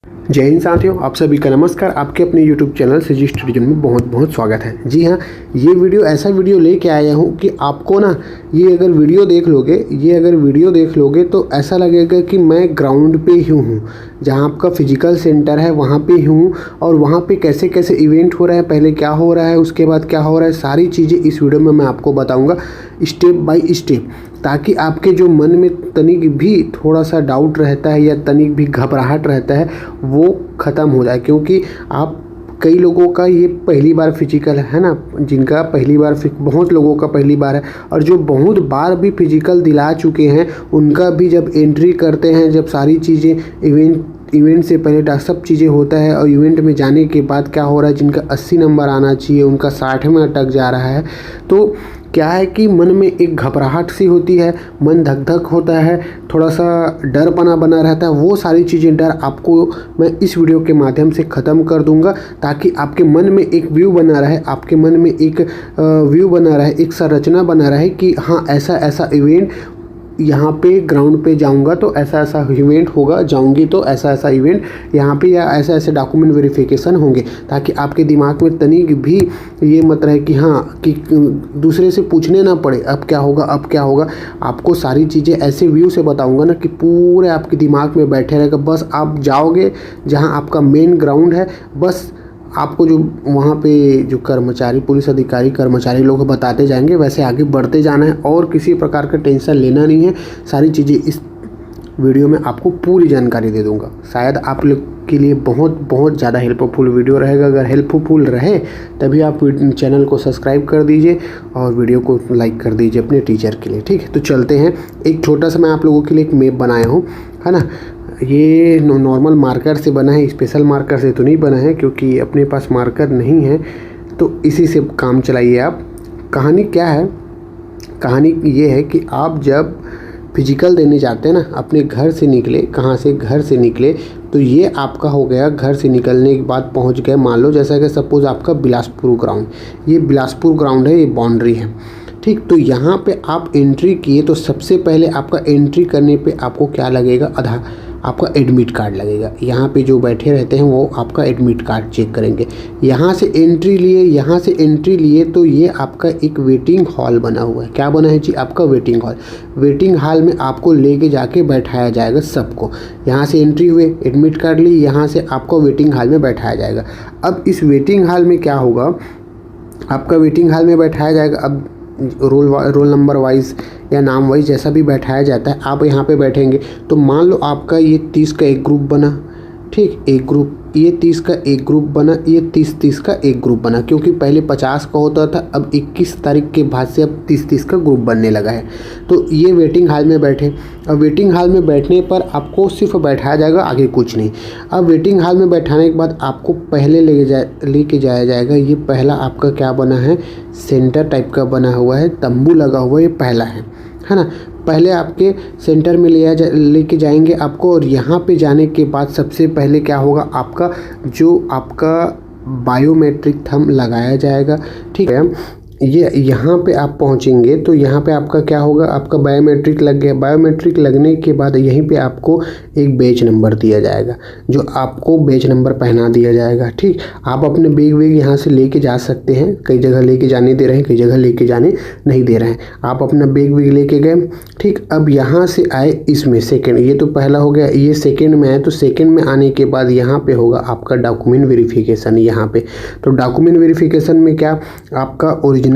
जय हिंद साथियों, आप सभी का नमस्कार। आपके अपने YouTube चैनल सिजी स्टूडियो में बहुत बहुत स्वागत है। जी हाँ, ये वीडियो ऐसा वीडियो लेके आया हूँ कि आपको ना ये अगर वीडियो देख लोगे तो ऐसा लगेगा कि मैं ग्राउंड पे ही हूँ, जहाँ आपका फिजिकल सेंटर है वहाँ पे हूँ और वहाँ पे कैसे कैसे इवेंट हो रहा है, पहले क्या हो रहा है, उसके बाद क्या हो रहा है, सारी चीज़ें इस वीडियो में मैं आपको बताऊँगा स्टेप बाय स्टेप, ताकि आपके जो मन में तनिक भी थोड़ा सा डाउट रहता है या तनिक भी घबराहट रहता है वो ख़त्म हो जाए। क्योंकि आप कई लोगों का ये पहली बार फिजिकल है ना, जिनका पहली बार, बहुत लोगों का पहली बार है, और जो बहुत बार भी फिजिकल दिला चुके हैं उनका भी जब एंट्री करते हैं, जब सारी चीज़ें इवेंट से पहले सब चीज़ें होता है और इवेंट में जाने के बाद क्या हो रहा है, जिनका 80 नंबर आना चाहिए उनका 60 में अटक जा रहा है। तो क्या है कि मन में एक घबराहट सी होती है, मन धक धक होता है, थोड़ा सा डरपना बना रहता है। वो सारी चीज़ें, डर आपको मैं इस वीडियो के माध्यम से ख़त्म कर दूंगा, ताकि आपके मन में एक व्यू बना रहे, एक संरचना बना रहे कि हाँ ऐसा ऐसा इवेंट, यहाँ पे ग्राउंड पे जाऊँगा तो ऐसा ऐसा इवेंट होगा, जाऊँगी तो ऐसा ऐसा इवेंट यहाँ पे, या ऐसा ऐसे डॉक्यूमेंट वेरिफिकेशन होंगे, ताकि आपके दिमाग में तनिक भी ये मत रहे कि हाँ, कि दूसरे से पूछने ना पड़े अब क्या होगा, अब क्या होगा। आपको सारी चीज़ें ऐसे व्यू से बताऊँगा ना कि पूरे आपके दिमाग में बैठे रहेगा। बस आप जाओगे जहाँ आपका मेन ग्राउंड है, बस आपको जो वहाँ पे जो कर्मचारी, पुलिस अधिकारी, कर्मचारी लोग बताते जाएंगे वैसे आगे बढ़ते जाना है और किसी प्रकार का टेंशन लेना नहीं है। सारी चीज़ें इस वीडियो में आपको पूरी जानकारी दे दूंगा। शायद आप लोग के लिए बहुत बहुत ज़्यादा हेल्पफुल वीडियो रहेगा। अगर हेल्पफुल रहे तभी आप चैनल को सब्सक्राइब कर दीजिए और वीडियो को लाइक कर दीजिए अपने टीचर के लिए। ठीक है, तो चलते हैं। एक छोटा सा मैं आप लोगों के लिए एक मैप बनाया हूँ, है ना। ये नॉर्मल मार्कर से बना है, स्पेशल मार्कर से तो नहीं बना है, क्योंकि अपने पास मार्कर नहीं है, तो इसी से काम चलाइए आप। कहानी क्या है? कहानी ये है कि आप जब फिजिकल देने जाते हैं ना, अपने घर से निकले, कहाँ से, घर से निकले, तो ये आपका हो गया। घर से निकलने के बाद पहुँच गए, मान लो जैसा कि सपोज़ आपका बिलासपुर ग्राउंड, ये बिलासपुर ग्राउंड है, ये बाउंड्री है, ठीक। तो यहाँ पे आप एंट्री किए तो सबसे पहले आपका एंट्री करने पे आपको क्या लगेगा, आपका एडमिट कार्ड लगेगा। यहाँ पे जो बैठे रहते हैं वो आपका एडमिट कार्ड चेक करेंगे। यहाँ से एंट्री लिए तो ये आपका एक वेटिंग हॉल बना हुआ है। क्या बना है जी? आपका वेटिंग हॉल। वेटिंग हॉल में आपको लेके जाके बैठाया जाएगा सबको। यहाँ से एंट्री हुए, एडमिट कार्ड लिए, यहाँ से आपको वेटिंग हॉल में बैठाया जाएगा। अब इस वेटिंग हॉल में क्या होगा, आपका वेटिंग हॉल में बैठाया जाएगा। अब रोल नंबर वाइज या नाम वाइज जैसा भी बैठाया जाता है, आप यहाँ पे बैठेंगे। तो मान लो आपका ये 30 का एक ग्रुप बना, ठीक, एक ग्रुप, ये 30 का एक ग्रुप बना, ये 30 का एक ग्रुप बना, क्योंकि पहले 50 का होता था, अब 21 तारीख के बाद से अब 30 का ग्रुप बनने लगा है। तो ये वेटिंग हॉल में बैठे। अब वेटिंग हॉल में बैठने पर आपको सिर्फ बैठाया जाएगा, आगे कुछ नहीं। अब वेटिंग हॉल में बैठाने के बाद आपको पहले लेके जाया जाएगा। ये पहला आपका क्या बना है, सेंटर टाइप का बना हुआ है, तंबू लगा हुआ है, ये पहला है ना। पहले आपके सेंटर में लेके जाएंगे आपको, और यहाँ पे जाने के बाद सबसे पहले क्या होगा, आपका बायोमेट्रिक थंब लगाया जाएगा, ठीक है। ये यहाँ पे आप पहुँचेंगे तो यहाँ पे आपका क्या होगा, आपका बायोमेट्रिक लग गया। बायोमेट्रिक लगने के बाद यहीं पे आपको एक बैच नंबर दिया जाएगा, जो आपको बैच नंबर पहना दिया जाएगा, ठीक। आप अपने बैग यहाँ से लेके जा सकते हैं, कई जगह लेके जाने दे रहे हैं, कई जगह लेके जाने नहीं दे रहे हैं। आप अपना बैग लेके गए, ठीक। अब यहाँ से आए इसमें सेकेंड, ये तो पहला हो गया, ये सेकेंड में आए, तो सेकेंड में आने के बाद यहाँ पे होगा आपका डॉक्यूमेंट वेरिफिकेशन। यहाँ पे तो डॉक्यूमेंट वेरिफिकेशन में क्या, आपका ओरिजिनल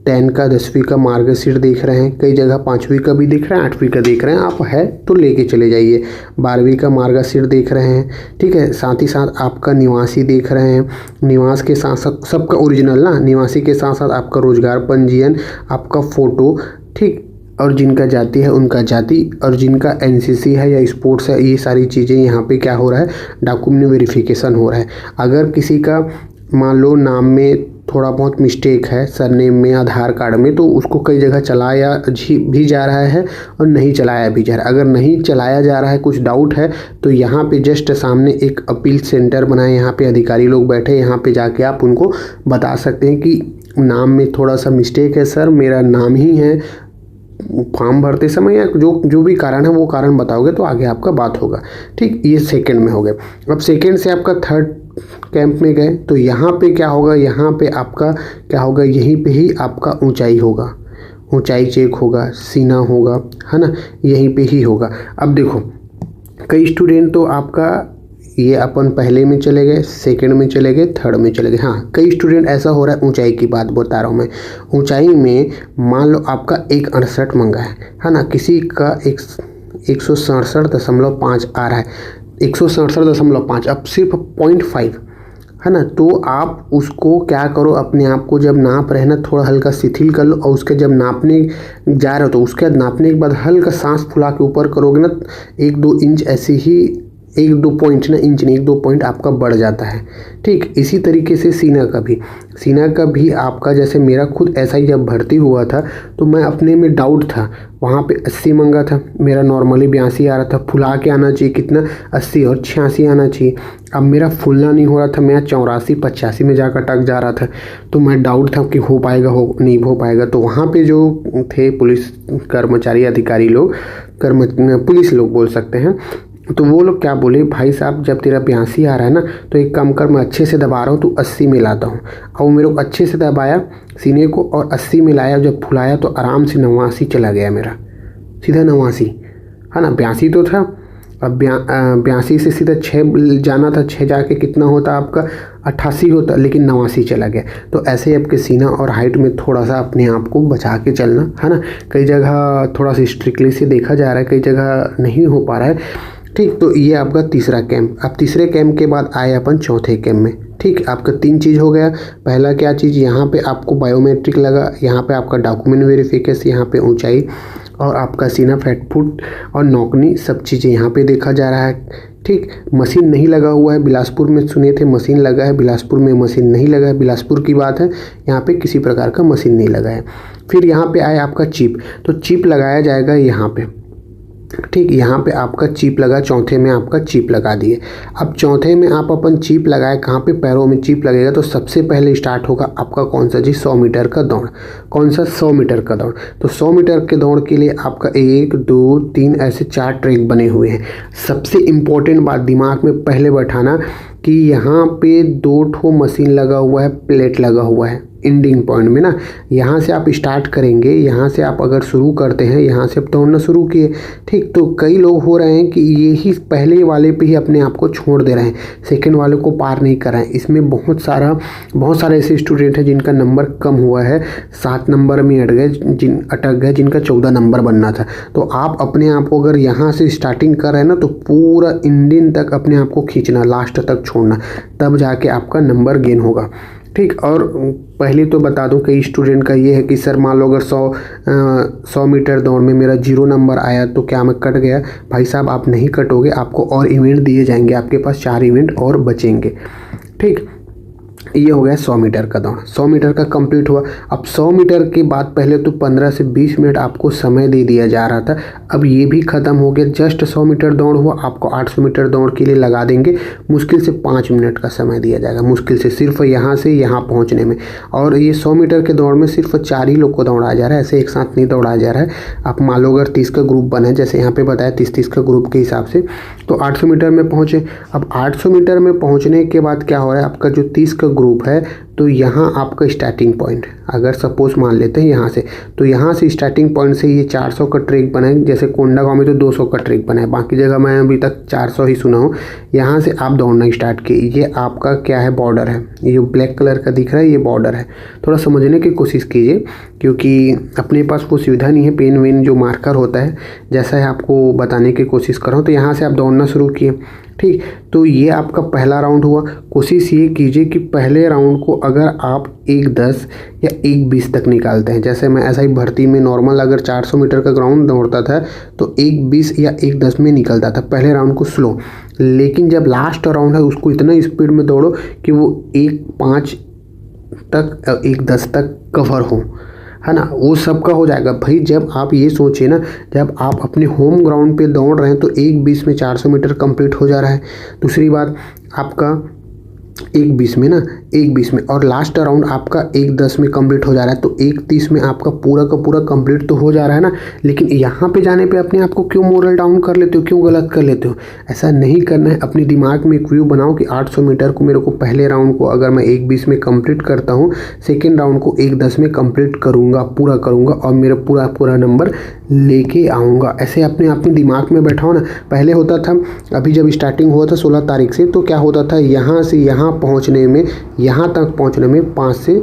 10 का 10वीं का मार्कशीट देख रहे हैं, कई जगह 5वीं का भी दिख रहा है, 8वीं का देख रहे हैं, आप है तो लेके चले जाइए। 12वीं का मार्कशीट देख रहे हैं, ठीक है। साथ ही साथ आपका निवासी देख रहे हैं, निवास के साथ साथ सबका ओरिजिनल ना, निवासी के साथ साथ आपका रोजगार पंजीयन, आपका फ़ोटो, ठीक, और जिनका जाति है उनका जाति, और जिनका एनसीसी है या स्पोर्ट्स है, ये सारी चीज़ें यहाँ पे क्या हो रहा है, डॉक्यूमेंट वेरिफिकेशन हो रहा है। अगर किसी का मान लो नाम में थोड़ा बहुत मिस्टेक है, सरनेम में, आधार कार्ड में, तो उसको कई जगह चलाया भी जा रहा है और नहीं चलाया भी जा रहा है। अगर नहीं चलाया जा रहा है, कुछ डाउट है, तो यहाँ पे जस्ट सामने एक अपील सेंटर बना है, यहाँ पे अधिकारी लोग बैठे, यहाँ पे जाके आप उनको बता सकते हैं कि नाम में थोड़ा सा मिस्टेक है सर, मेरा नाम ही है फॉर्म भरते समय या जो भी कारण है वो कारण बताओगे तो आगे आपका बात होगा। ठीक, ये सेकंड में हो गए। अब सेकंड से आपका थर्ड कैंप में गए तो यहाँ पे क्या होगा, यहाँ पे आपका क्या होगा, यहीं पे ही आपका ऊंचाई होगा, ऊंचाई चेक होगा, सीना होगा, है ना, यहीं पे ही होगा। अब देखो कई स्टूडेंट तो आपका ये अपन पहले में चले गए, सेकंड में चले गए, थर्ड में चले गए। हाँ, कई स्टूडेंट ऐसा हो रहा है, ऊंचाई की बात बता रहा हूँ मैं। ऊंचाई में मान लो आपका 1.68 मंगा है ना, किसी का 167.5 आ रहा है, 167.5, अब सिर्फ 0.5 है ना। तो आप उसको क्या करो, अपने आप को जब नाप रहे ना थोड़ा हल्का शिथिल कर लो, और उसके जब नापने जा रहे हो तो उसके बाद नापने के बाद हल्का सांस फुला के ऊपर करोगे ना, 1-2 इंच ऐसे ही, 1-2 पॉइंट ना, इंच नहीं, 1-2 पॉइंट आपका बढ़ जाता है। ठीक, इसी तरीके से सीना का भी आपका, जैसे मेरा खुद ऐसा ही जब भर्ती हुआ था तो मैं अपने में डाउट था, वहाँ पे 80 मंगा था, मेरा नॉर्मली 82 आ रहा था, फुला के आना चाहिए कितना, 80 और 86 आना चाहिए। अब मेरा फूलना नहीं हो रहा था, मैं 84-85 में जाकर टक जा रहा था, तो मैं डाउट था कि हो पाएगा नहीं हो पाएगा। तो वहाँ पे जो थे पुलिस कर्मचारी, अधिकारी लोग, पुलिस लोग बोल सकते हैं, तो वो लोग क्या बोले, भाई साहब जब तेरा 82 आ रहा है ना तो एक काम कर, मैं अच्छे से दबा रहा हूँ, तो 80 में लाता हूँ। और वो मेरे को अच्छे से दबाया सीने को और 80 में लाया, जब फुलाया तो आराम से 89 चला गया मेरा, सीधा 89, है ना। 82 तो था, अब 82 से सीधा 6 जाना था, 6 जाके कितना होता आपका, 88 होता, लेकिन 89 चला गया। तो ऐसे ही आपके सीना और हाइट में थोड़ा सा अपने आप को बचा के चलना, है ना। कई जगह थोड़ा सा स्ट्रिक्टली से देखा जा रहा है, कई जगह नहीं हो पा रहा है। ठीक, तो ये आपका तीसरा कैंप। अब तीसरे कैंप के बाद आए अपन चौथे कैंप में। ठीक, आपका 3 चीज़ हो गया। पहला क्या चीज़, यहाँ पे आपको बायोमेट्रिक लगा, यहाँ पे आपका डॉक्यूमेंट वेरिफिकेशन, यहाँ पे ऊंचाई और आपका सीना, फैट फुट और नौकनी, सब चीज़ें यहाँ पे देखा जा रहा है। ठीक, मशीन नहीं लगा हुआ है, बिलासपुर में सुने थे मशीन लगा है, बिलासपुर में मशीन नहीं लगा है, बिलासपुर की बात है, यहाँ पे किसी प्रकार का मशीन नहीं लगा है। फिर यहाँ पे आए आपका चिप, तो चिप लगाया जाएगा यहाँ पे। ठीक, यहाँ पे आपका चिप लगा, चौथे में आपका चिप लगा दिए। अब चौथे में आप अपन चिप लगाए, कहाँ पे, पैरों में चिप लगेगा, तो सबसे पहले स्टार्ट होगा आपका कौन सा जी, 100 मीटर का दौड़। कौन सा, 100 मीटर का दौड़। तो 100 मीटर के दौड़ के लिए आपका 1, 2, 3 ऐसे 4 ट्रैक बने हुए हैं। सबसे इम्पोर्टेंट बात दिमाग में पहले बैठाना कि यहाँ पे 2 ठो मशीन लगा हुआ है, प्लेट लगा हुआ है एंडिंग पॉइंट में ना। यहाँ से आप स्टार्ट करेंगे, यहाँ से आप अगर शुरू करते हैं, यहाँ से आप दौड़ना शुरू किए। ठीक, तो कई लोग हो रहे हैं कि यही पहले वाले पे ही अपने आप को छोड़ दे रहे हैं, सेकंड वाले को पार नहीं कर रहे हैं। इसमें बहुत सारे ऐसे स्टूडेंट हैं जिनका नंबर कम हुआ है, 7 नंबर में अटक गए, जिनका 14 नंबर बनना था। तो आप अपने आप को अगर यहाँ से स्टार्टिंग कर रहे हैं ना, तो पूरा एंडिंग तक अपने आप को खींचना, लास्ट तक छोड़ना, तब जाके आपका नंबर गेन होगा। ठीक, और पहले तो बता दूं कई स्टूडेंट का ये है कि सर मान लो अगर 100 मीटर दौड़ में मेरा 0 नंबर आया तो क्या मैं कट गया। भाई साहब आप नहीं कटोगे, आपको और इवेंट दिए जाएंगे, आपके पास 4 इवेंट और बचेंगे। ठीक, ये हो गया 100 मीटर का दौड़। 100 मीटर का कंप्लीट हुआ। अब 100 मीटर के बाद पहले तो 15 से 20 मिनट आपको समय दे दिया जा रहा था, अब ये भी ख़त्म हो गया। जस्ट 100 मीटर दौड़ हुआ, आपको 800 मीटर दौड़ के लिए लगा देंगे, मुश्किल से 5 मिनट का समय दिया जाएगा, मुश्किल से, सिर्फ यहाँ से यहाँ पहुँचने में। और ये 100 मीटर के दौड़ में सिर्फ 4 ही लोग को दौड़ाया जा रहा है, ऐसे एक साथ नहीं दौड़ाया जा रहा है। आप मान लो अगर 30 का ग्रुप बना है, जैसे यहाँ पे बताया 30-30 का ग्रुप के हिसाब से, तो 800 मीटर में पहुँचे। अब 800 मीटर में पहुँचने के बाद क्या हो रहा है, आपका जो 30 का ग्रुप है, तो यहाँ आपका स्टार्टिंग पॉइंट, अगर सपोज मान लेते हैं यहाँ से, तो यहाँ से स्टार्टिंग पॉइंट से ये 400 का ट्रैक बना है। जैसे कोंडागांव में तो 200 का ट्रैक बना है, बाकी जगह मैं अभी तक 400 ही सुना हूँ। यहाँ से आप दौड़ना स्टार्ट किए। ये आपका क्या है, बॉर्डर है, ये जो ब्लैक कलर का दिख रहा है ये बॉर्डर है। थोड़ा समझने की कोशिश कीजिए, क्योंकि अपने पास वो सुविधा नहीं है, पेन वेन जो मार्कर होता है, जैसा है आपको बताने की कोशिश कर रहा हूँ। तो यहाँ से आप दौड़ना शुरू किए। ठीक, तो ये आपका पहला राउंड हुआ। कोशिश ये कीजिए कि पहले राउंड को अगर आप 1:10 या 1:20 तक निकालते हैं, जैसे मैं ऐसा ही भर्ती में नॉर्मल अगर 400 मीटर का ग्राउंड दौड़ता था तो 1:20 या 1:10 में निकलता था पहले राउंड को स्लो। लेकिन जब लास्ट राउंड है उसको इतना स्पीड में दौड़ो कि वो 1:05 तक 1:10 तक कवर हो, है ना, वो सबका हो जाएगा। भाई जब आप ये सोचिए ना, जब आप अपने होम ग्राउंड पे दौड़ रहे हैं तो 1:20 में 400 मीटर कंप्लीट हो जा रहा है। दूसरी बात, आपका 1:20 में ना 1:20 में, और लास्ट राउंड आपका 1:10 में कंप्लीट हो जा रहा है, तो 1:30 में आपका पूरा का पूरा कंप्लीट तो हो जा रहा है ना। लेकिन यहाँ पे जाने पे अपने आप को क्यों मोरल डाउन कर लेते हो, क्यों गलत कर लेते हो? ऐसा नहीं करना है। अपने दिमाग में एक व्यू बनाओ कि 800 मीटर को मेरे को पहले राउंड को अगर मैं 1:20 में कंप्लीट करता हूँ, सेकेंड राउंड को 1:10 में कंप्लीट करूँगा, पूरा करूँगा और मेरा पूरा नंबर लेके आऊँगा। ऐसे अपने दिमाग में बैठाओ ना। पहले होता था, अभी जब स्टार्टिंग हुआ था 16 तारीख से, तो क्या होता था, यहाँ से यहाँ पहुँचने में, यहाँ तक पहुँचने में 5 से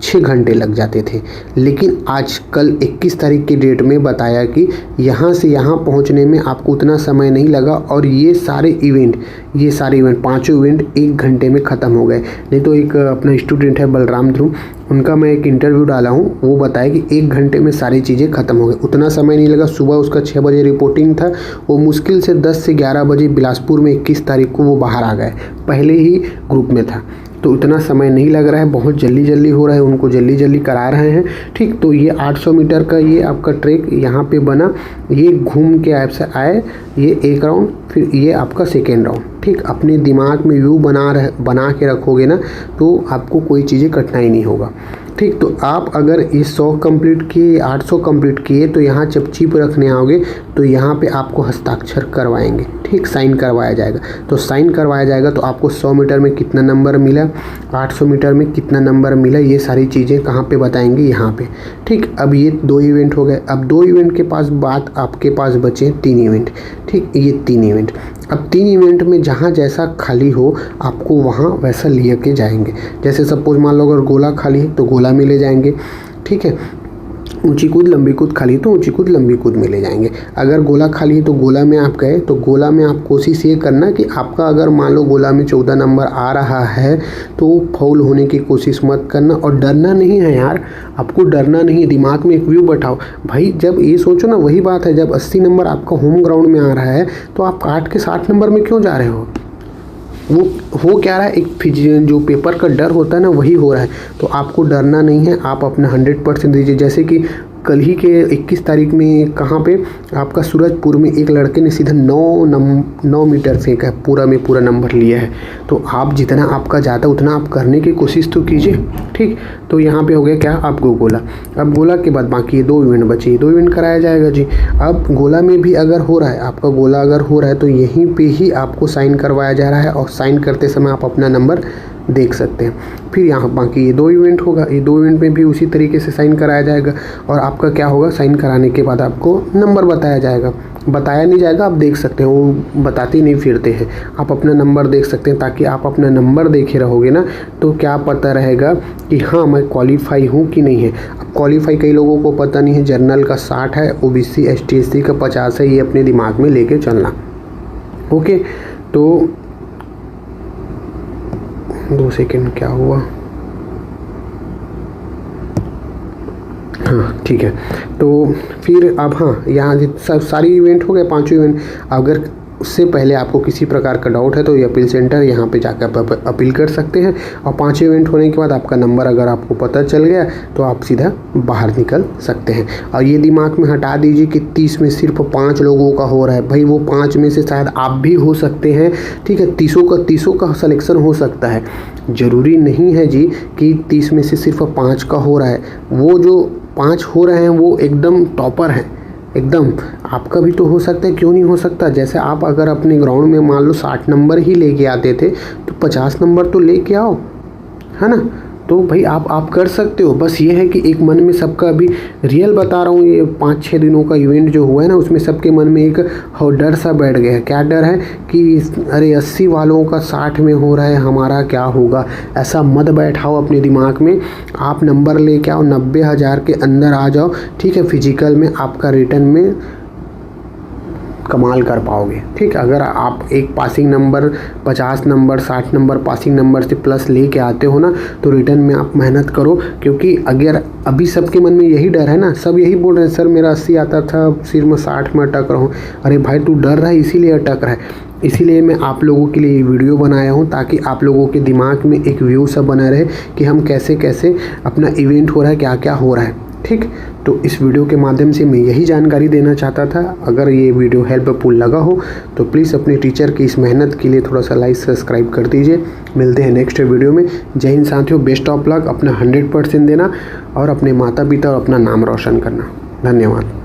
6 घंटे लग जाते थे। लेकिन आज कल 21 तारीख की डेट में बताया कि यहाँ से यहाँ पहुँचने में आपको उतना समय नहीं लगा, और ये सारे इवेंट पाँचों इवेंट 1 घंटे में ख़त्म हो गए। नहीं तो एक अपना स्टूडेंट है बलराम ध्रुव, उनका मैं एक इंटरव्यू डाला हूँ, वो बताया कि 1 घंटे में सारी चीज़ें ख़त्म हो गई, उतना समय नहीं लगा। सुबह उसका 6 बजे रिपोर्टिंग था, वो मुश्किल से 10 से 11 बजे बिलासपुर में 21 तारीख को वो बाहर आ गए, पहले ही ग्रुप में था। तो उतना समय नहीं लग रहा है, बहुत जल्दी हो रहा है, उनको जल्दी करा रहे हैं। ठीक, तो ये 800 मीटर का ये आपका ट्रैक यहाँ पे बना, ये घूम के आपसे आए, ये एक राउंड, फिर ये आपका सेकेंड राउंड। ठीक, अपने दिमाग में व्यू बना के रखोगे ना, तो आपको कोई चीज़ें कठिनाई नहीं होगा। ठीक, तो आप अगर ये 100 कंप्लीट किए, 800 कंप्लीट किए, तो यहाँ जब चिप रखने आओगे तो यहाँ पे आपको हस्ताक्षर करवाएंगे। ठीक, साइन करवाया जाएगा। तो साइन करवाया जाएगा तो आपको 100 मीटर में कितना नंबर मिला, 800 मीटर में कितना नंबर मिला, ये सारी चीज़ें कहाँ पे बताएंगे, यहाँ पे। ठीक, अब ये 2 इवेंट हो गए। अब 2 इवेंट के पास बात आपके पास बचे 3 इवेंट। ठीक, ये 3 इवेंट, अब 3 इवेंट में जहाँ जैसा खाली हो आपको वहाँ वैसा लिए के जाएंगे। जैसे सपोज मान लो अगर गोला खाली है तो गोला में ले जाएंगे। ठीक है, ऊंची कूद लंबी कूद खाली तो ऊंची कूद लंबी कूद में ले जाएंगे। अगर गोला खाली है तो गोला में आप गए, तो गोला में आप कोशिश ये करना कि आपका अगर मान लो गोला में 14 नंबर आ रहा है तो फाउल होने की कोशिश मत करना। और डरना नहीं है यार, आपको डरना नहीं है। दिमाग में एक व्यू बैठाओ भाई, जब ये सोचो ना, वही बात है, जब 80 नंबर आपका होम ग्राउंड में आ रहा है तो आप 8 के 60 नंबर में क्यों जा रहे हो? वो हो क्या रहा है, एक जो पेपर का डर होता है ना, वही हो रहा है। तो आपको डरना नहीं है, आप अपना 100% दीजिए। जैसे कि कल ही के 21 तारीख में कहाँ पे आपका सूरजपुर में एक लड़के ने सीधा 9 मीटर फेंका है, पूरा में पूरा नंबर लिया है। तो आप जितना आपका ज़्यादा उतना आप करने की कोशिश तो कीजिए। ठीक, तो यहाँ पे हो गया क्या, आपको गोला। अब गोला के बाद बाकी 2 इवेंट बचे, 2 इवेंट कराया जाएगा जी। अब गोला में भी अगर हो रहा है, आपका गोला अगर हो रहा है तो यहीं पे ही आपको साइन करवाया जा रहा है, और साइन करते समय आप अपना नंबर देख सकते हैं। फिर यहाँ बाकी ये 2 इवेंट होगा, ये 2 इवेंट में भी उसी तरीके से साइन कराया जाएगा, और आपका क्या होगा, साइन कराने के बाद आपको नंबर बताया जाएगा। बताया नहीं जाएगा, आप देख सकते हैं, वो बताते नहीं फिरते हैं, आप अपना नंबर देख सकते हैं। ताकि आप अपना नंबर देखे रहोगे ना, तो क्या पता रहेगा कि हाँ मैं क्वालिफाई हूँ कि नहीं है। अब क्वालिफाई कई लोगों को पता नहीं है, जनरल का 60 है, OBC ST SC का 50 है, ये अपने दिमाग में लेके चलना। ओके, तो 2 सेकेंड, क्या हुआ, हाँ ठीक है। तो फिर अब हाँ, यहाँ सब सारी इवेंट हो गए, 5 इवेंट। अगर उससे पहले आपको किसी प्रकार का डाउट है तो ये अपील सेंटर, यहाँ पे जाकर आप अपील कर सकते हैं। और 5 इवेंट होने के बाद आपका नंबर अगर आपको पता चल गया तो आप सीधा बाहर निकल सकते हैं। और ये दिमाग में हटा दीजिए कि 30 में सिर्फ 5 लोगों का हो रहा है। भाई वो 5 में से शायद आप भी हो सकते हैं। ठीक है, 30 का सिलेक्शन हो सकता है, ज़रूरी नहीं है जी कि 30 में से सिर्फ 5 का हो रहा है। वो जो 5 हो रहे हैं वो एकदम टॉपर हैं, एकदम। आपका भी तो हो सकता है, क्यों नहीं हो सकता। जैसे आप अगर अपने ग्राउंड में मान लो 60 नंबर ही लेके आते थे तो 50 नंबर तो लेके आओ, है ना। तो भाई आप कर सकते हो। बस ये है कि एक मन में सबका, अभी रियल बता रहा हूँ, ये 5-6 दिनों का इवेंट जो हुआ है ना, उसमें सबके मन में एक डर सा बैठ गया है। क्या डर है कि अरे 80 वालों का 60 में हो रहा है, हमारा क्या होगा। ऐसा मत बैठाओ अपने दिमाग में। आप नंबर लेके आओ, 90,000 के अंदर आ जाओ। ठीक है, फिजिकल में आपका रिटर्न में कमाल कर पाओगे। ठीक, अगर आप एक passing number 50 number 60 number passing number से प्लस लेके आते हो ना, तो रिटर्न में आप मेहनत करो। क्योंकि अगर अभी सबके मन में यही डर है ना, सब यही बोल रहे हैं सर मेरा 80 आता था, सिर्फ मैं 60 में अटक रहा हूँ। अरे भाई तू डर रहा है इसीलिए अटक रहा है। इसीलिए मैं आप लोगों के लिए ये वीडियो बनाया हूँ, ताकि आप लोगों के दिमाग में एक व्यू सा बना रहे कि हम कैसे कैसे अपना इवेंट हो रहा है, क्या क्या हो रहा है। ठीक, तो इस वीडियो के माध्यम से मैं यही जानकारी देना चाहता था। अगर ये वीडियो हेल्पफुल लगा हो तो प्लीज़ अपने टीचर की इस मेहनत के लिए थोड़ा सा लाइक सब्सक्राइब कर दीजिए। मिलते हैं नेक्स्ट वीडियो में। जय हिंद साथियों, बेस्ट ऑफ लक, अपना 100% देना और अपने माता पिता और अपना नाम रोशन करना। धन्यवाद।